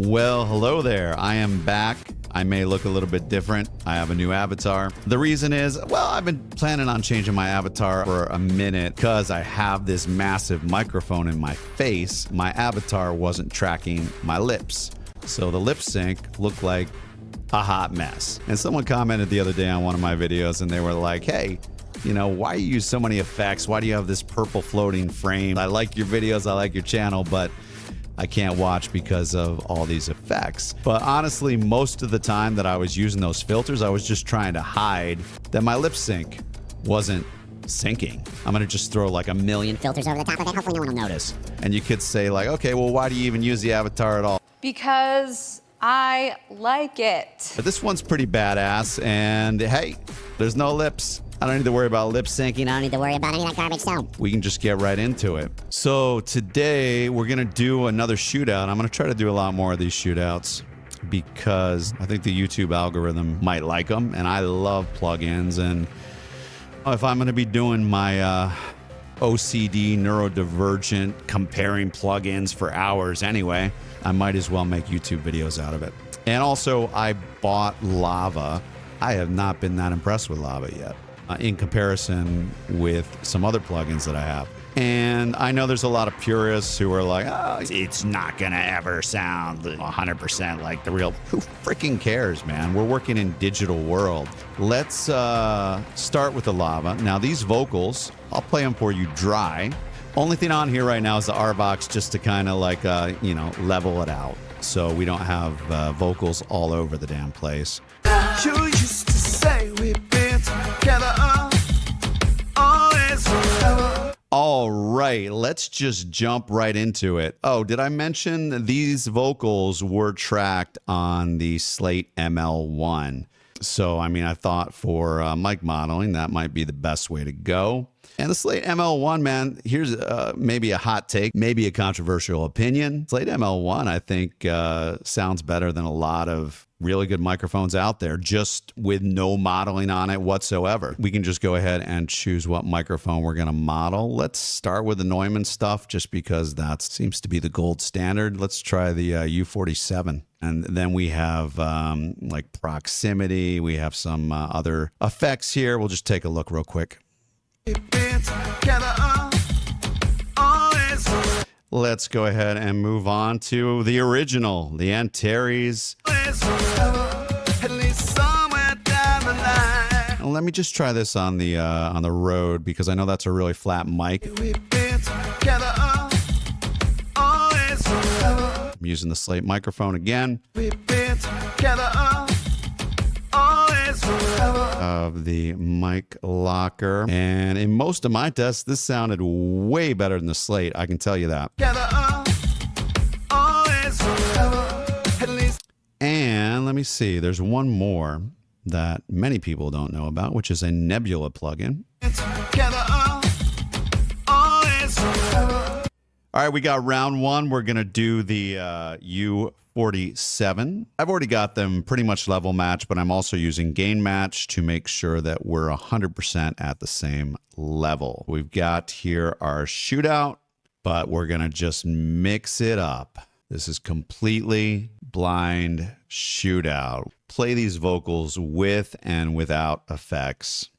Well, hello there. I am back. I may look a little bit different. I have a new avatar. The reason is, well, I've been planning on changing my avatar for a minute because I have this massive microphone in my face. My avatar wasn't tracking my lips. So the lip sync looked like a hot mess. And someone commented the other day on one of my videos and they were like, hey, you know, why you use so many effects? Why do you have this purple floating frame? I like your videos, I like your channel, but I can't watch because of all these effects. But honestly, most of the time that I was using those filters, I was just trying to hide that my lip sync wasn't syncing. I'm gonna just throw like a million filters over the top of it. Hopefully no one will notice. And you could say like, okay, well, why do you even use the avatar at all? Because I like it. But this one's pretty badass, and hey, there's no lips. I don't need to worry about lip syncing. I don't need to worry about any of that garbage, so we can just get right into it. So today we're gonna do another shootout. I'm gonna try to do a lot more of these shootouts because I think the YouTube algorithm might like them, and I love plugins. And if I'm gonna be doing my OCD neurodivergent comparing plugins for hours anyway, I might as well make YouTube videos out of it. And also, I bought Lava. I have not been that impressed with Lava yet. In comparison with some other plugins that I have. And I know there's a lot of purists who are like, oh, it's not gonna ever sound 100% like the real. Who freaking cares, man? We're working in digital world. Let's start with the Lava. Now these vocals, I'll play them for you dry. Only thing on here right now is the RVox, just to kind of like, you know, level it out. So we don't have vocals all over the damn place. You used to say we've been together, always forever. All right, let's just jump right into it. Oh, did I mention these vocals were tracked on the Slate ML-1? So, I mean, I thought for mic modeling, that might be the best way to go. And the Slate ML-1, man, here's maybe a hot take, maybe a controversial opinion. Slate ML-1, I think, sounds better than a lot of really good microphones out there, just with no modeling on it whatsoever. We can just go ahead and choose what microphone we're gonna model. Let's start with the Neumann stuff, just because that seems to be the gold standard. Let's try the U47. And then we have like proximity. We have some other effects here. We'll just take a look real quick. Let's go ahead and move on to the original, the Antares. Let me just try this on the road, because I know that's a really flat mic. I'm using the Slate microphone again. Of the mic locker, and in most of my tests this sounded way better than the Slate, I can tell you that. And let me see, there's one more that many people don't know about, which is a Nebula plugin. All right, we got round one. We're gonna do the U47. I've already got them pretty much level match, but I'm also using gain match to make sure that we're 100% at the same level. We've got here our shootout, but we're gonna just mix it up. This is completely blind shootout. Play these vocals with and without effects.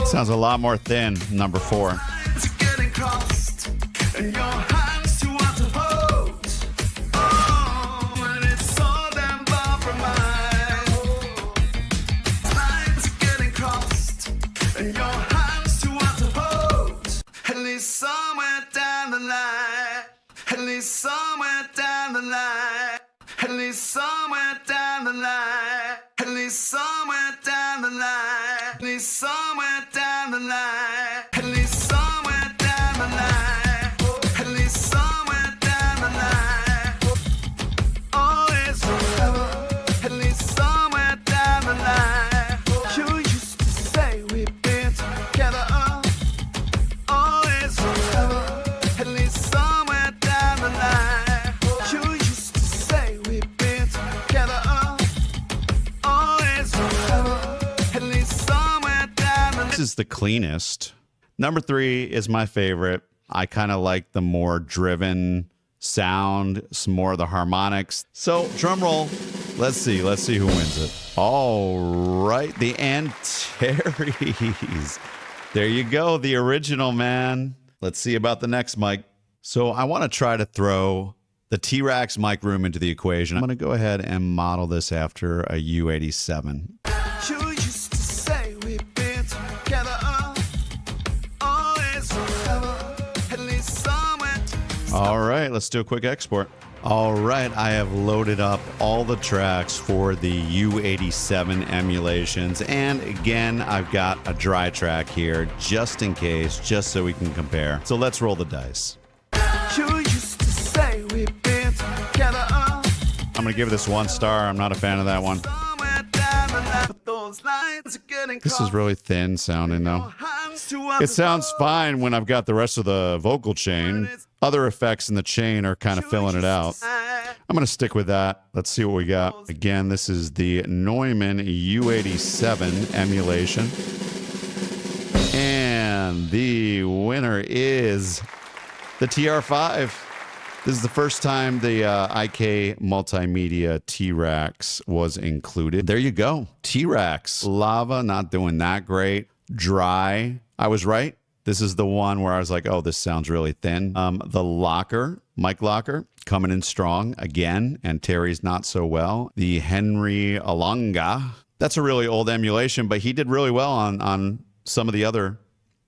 Sounds a lot more thin, number 4. At least this is the cleanest. Number 3 is my favorite. I kind of like the more driven sound, some more of the harmonics. So drum roll. Let's see who wins it. All right, the Antares. There you go, the original, man. Let's see about the next mic. So I want to try to throw the T-Rax mic room into the equation. I'm going to go ahead and model this after a U87. You used to say we've been together, always forever, at least somewhere. All right, let's do a quick export. All right, I have loaded up all the tracks for the U87 emulations. And again, I've got a dry track here just in case, just so we can compare. So let's roll the dice. You used to say we've been together, I'm going to give this 1 star. I'm not a fan of that one. somewhere down the line. But those lines are getting This is really thin sounding, though. hands to us. It sounds fine when I've got the rest of the vocal chain. Other effects in the chain are kind of filling it out. I'm going to stick with that. Let's see what we got. Again, this is the Neumann U87 emulation. And the winner is the TR5. This is the first time the IK Multimedia T-Rax was included. There you go. T-Rax. Lava, not doing that great. Dry. I was right. This is the one where I was like, oh, this sounds really thin. The Locker, Mike Locker, coming in strong again, and Terry's not so well. The Henry Alonga, that's a really old emulation, but he did really well on some of the other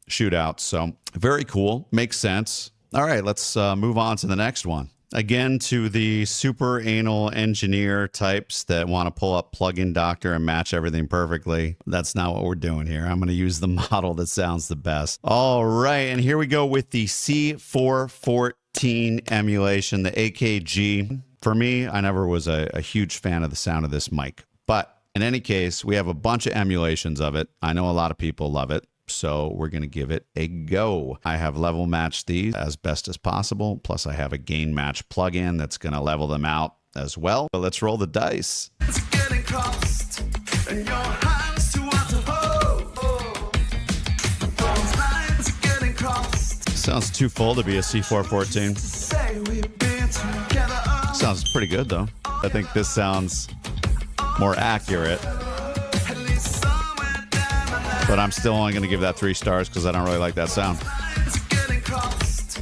shootouts. So very cool, makes sense. All right, let's move on to the next one. Again, to the super anal engineer types that want to pull up Plugin Doctor and match everything perfectly. That's not what we're doing here. I'm going to use the model that sounds the best. All right, and here we go with the C414 emulation, the AKG. For me, I never was a huge fan of the sound of this mic. But in any case, we have a bunch of emulations of it. I know a lot of people love it. So we're going to give it a go. I have level matched these as best as possible. Plus I have a gain match plugin that's going to level them out as well. So let's roll the dice. It's getting crossed, and your hands too hard to hold. Those lines are getting crossed. Sounds too full to be a C414. Say we've been together, Sounds pretty good though. I think this sounds more accurate. at least somewhere down the line. But I'm still only going to give that 3 stars because I don't really like that sound. Lines are getting crossed,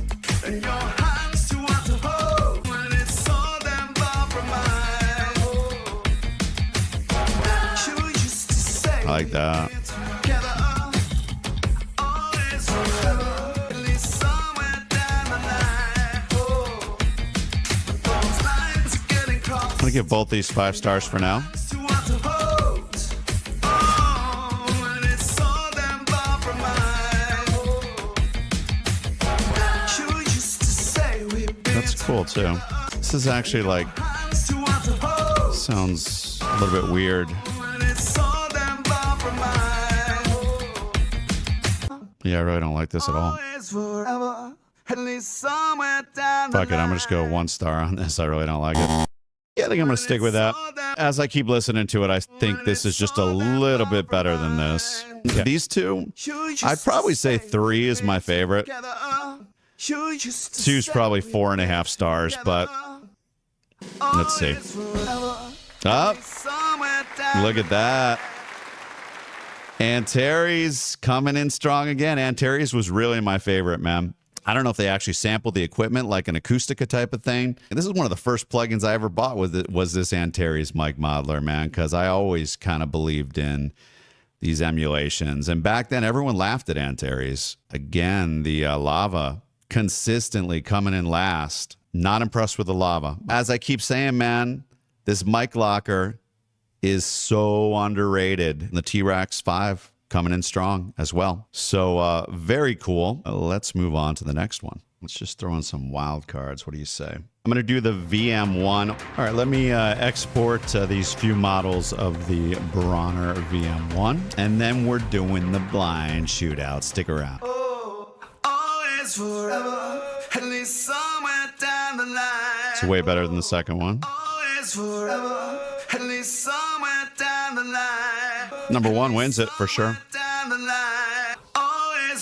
and your hands too hard to hold. When it's all them compromise. You used to say I like that. we've been together, always forever, at least somewhere down the line. Those lines are getting crossed. I'm going to give both these 5 stars for now. Too hard to hold. Oh, when it's all them compromise. You used to say we've been That's cool too. This is actually like, hands too hard to hold. sounds a little bit weird. When it's all them compromise. Yeah, I really don't like this at all. Always forever, at least somewhere down the Fuck it, I'm gonna just go 1 star on this. I really don't like it. Yeah, I think I'm gonna stick with that. As I keep listening to it, I think this is just a little bit better than this. These two, I'd probably say 3 is my favorite. 2's probably 4.5 stars, but let's see. Up, look at that. Antares coming in strong again. Antares was really my favorite, man. I don't know if they actually sampled the equipment like an Acoustica type of thing. And this is one of the first plugins I ever bought was this Antares mic modeler, man, because I always kind of believed in these emulations. And back then, everyone laughed at Antares. Again, the Lava consistently coming in last. Not impressed with the Lava. As I keep saying, man, this mic locker is so underrated. The T-Rax 5 coming in strong as well. So very cool. Let's move on to the next one. Let's just throw in some wild cards. What do you say? I'm going to do the VM1. All right, let me export these few models of the Broner VM1, and then we're doing the blind shootout. Stick around. Always forever, at least somewhere down the line. It's way better than the second one. Always forever, at least somewhere down the line. Number 1 wins it for sure. Down the line.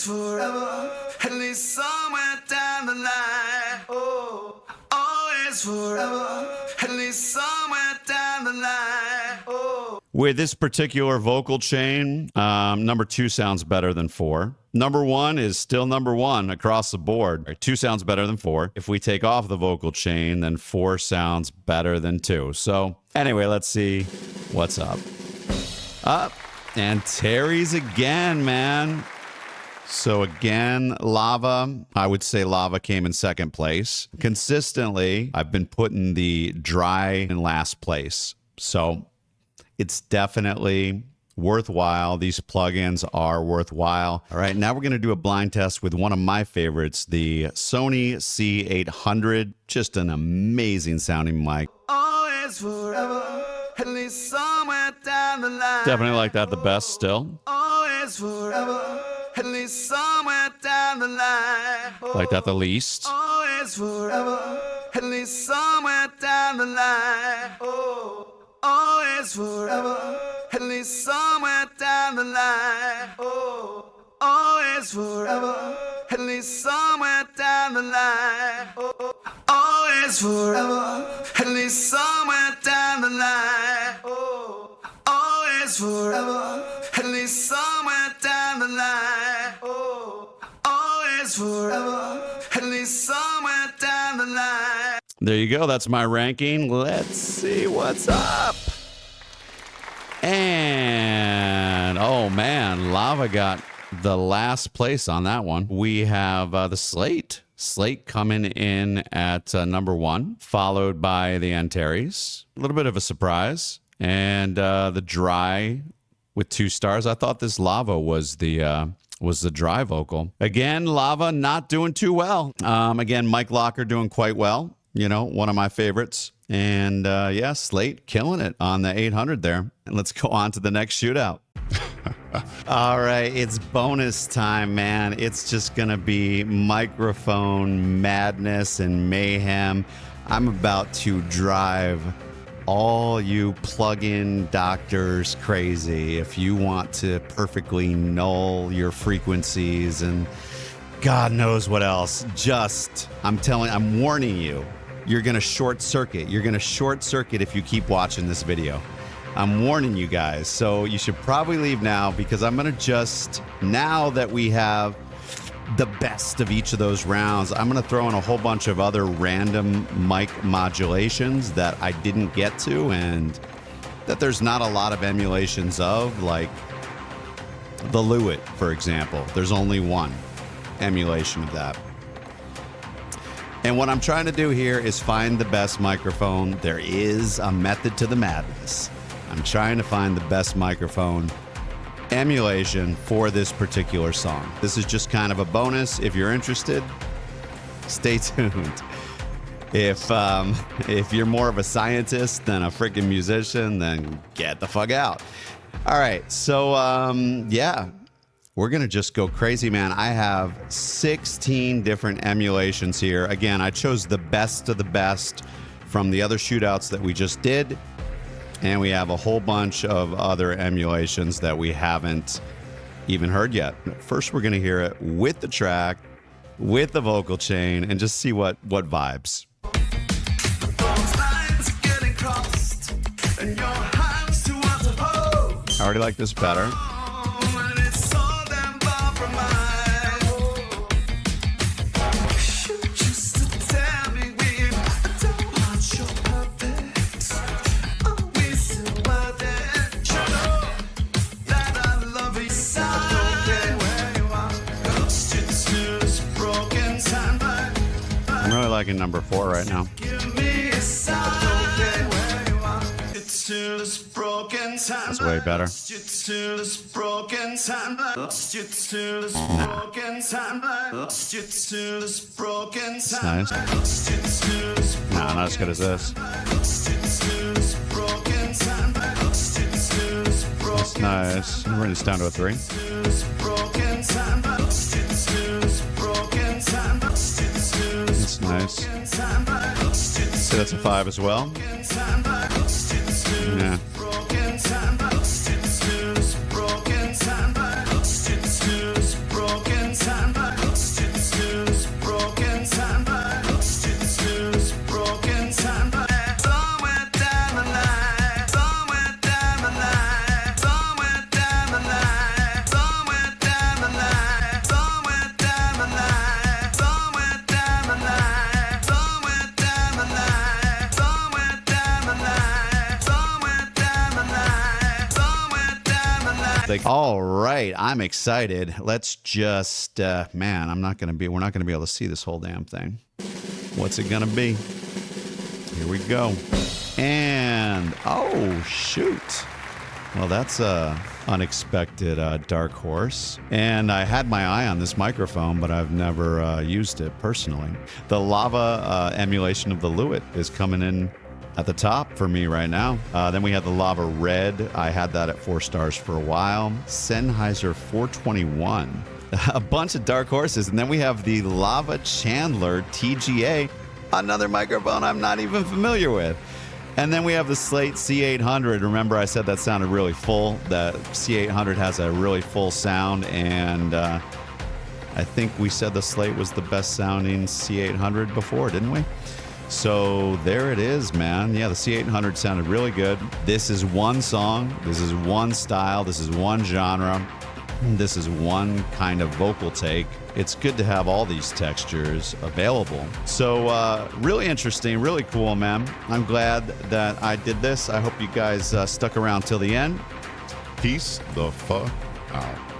forever, at least somewhere down the line. Oh, always forever, at least somewhere down the line. Oh. With this particular vocal chain, number 2 sounds better than 4. Number 1 is still number 1 across the board. 2 sounds better than 4. If we take off the vocal chain, then 4 sounds better than 2. So anyway, let's see what's up. Up. And Terry's again, man. So again, Lava, I would say Lava came in second place. Consistently, I've been putting the dry in last place. So it's definitely worthwhile. These plugins are worthwhile. All right, now we're going to do a blind test with one of my favorites, the Sony C800. Just an amazing sounding mic. Always forever, at least somewhere down the line. Definitely like that the best still. Always forever, at least somewhere down the line. Like that the least. Always forever, at least somewhere down the line. Oh, always forever, at least somewhere down the line. Oh, always forever, at least somewhere down the line. Oh, always forever, at least somewhere down the line. Oh, always forever, at least somewhere down the line. Oh, always forever, at least somewhere down the line. There you go. That's my ranking. Let's see what's up. And, oh man, Lava got the last place on that one. We have the Slate. Slate coming in at number 1, followed by the Antares. A little bit of a surprise. And the Dry with 2 stars. I thought this Lava was the dry vocal. Again, Lava not doing too well. Again, Mike Locker doing quite well. You know, one of my favorites. And yeah, Slate killing it on the 800 there. And let's go on to the next shootout. All right, it's bonus time, man. It's just going to be microphone madness and mayhem. I'm about to drive all you plug-in doctors crazy if you want to perfectly null your frequencies and God knows what else. I'm warning you. You're going to short circuit. You're going to short circuit if you keep watching this video. I'm warning you guys. So you should probably leave now because I'm going to just, now that we have the best of each of those rounds, I'm going to throw in a whole bunch of other random mic modulations that I didn't get to and that there's not a lot of emulations of, like the Lewitt, for example. There's only one emulation of that. And what I'm trying to do here is find the best microphone. There is a method to the madness. I'm trying to find the best microphone emulation for this particular song. This is just kind of a bonus. If you're interested, stay tuned. If you're more of a scientist than a freaking musician, then get the fuck out. All right, so yeah. We're going to just go crazy, man. I have 16 different emulations here. Again, I chose the best of the best from the other shootouts that we just did. And we have a whole bunch of other emulations that we haven't even heard yet. First, we're going to hear it with the track, with the vocal chain, and just see what vibes. Those lines are getting crossed, and your hands too hard to hold. I already like this better. And it's so damn far from mine. You used to tell me we don't want your perfect. Always so worth it. You know that I love you so. Where you are, lost you to this broken time. I'm really liking number 4 right now. Give me a sign where you are. It's to this broken time. That's way better. Lost you to this broken time. Lost you to this broken time. Lost you to this broken time. Nice. Lost you to this Nah, not as good as this. Lost you to this broken time. Lost you to this That's broken nice. I'm bringing this down to a 3. this broken time. Lost you to this broken time. Lost you to this That's nice. broken time. Lost you to So that's a 5 as well. time. Lost you to Yeah. broken time. Lost you to this broken time. Lost you to this broken time. Like, all right, I'm excited. Let's just, man, we're not going to be able to see this whole damn thing. What's it going to be? Here we go. And, oh, shoot. Well, that's a unexpected dark horse. And I had my eye on this microphone, but I've never used it personally. The lava emulation of the Lewitt is coming in at the top for me right now. Then we have the Lava Red. I had that at 4 stars for a while. Sennheiser 421. A bunch of dark horses. And then we have the Lava Chandler TGA, another microphone I'm not even familiar with. And then we have the Slate C800. Remember I said that sounded really full. The C800 has a really full sound, and I think we said the Slate was the best sounding C800 before, didn't we? So there it is, man. Yeah, the C800 sounded really good. This is one song. This is one style. This is one genre. This is one kind of vocal take. It's good to have all these textures available. So really interesting, really cool, man. I'm glad that I did this. I hope you guys stuck around till the end. Peace the fuck out.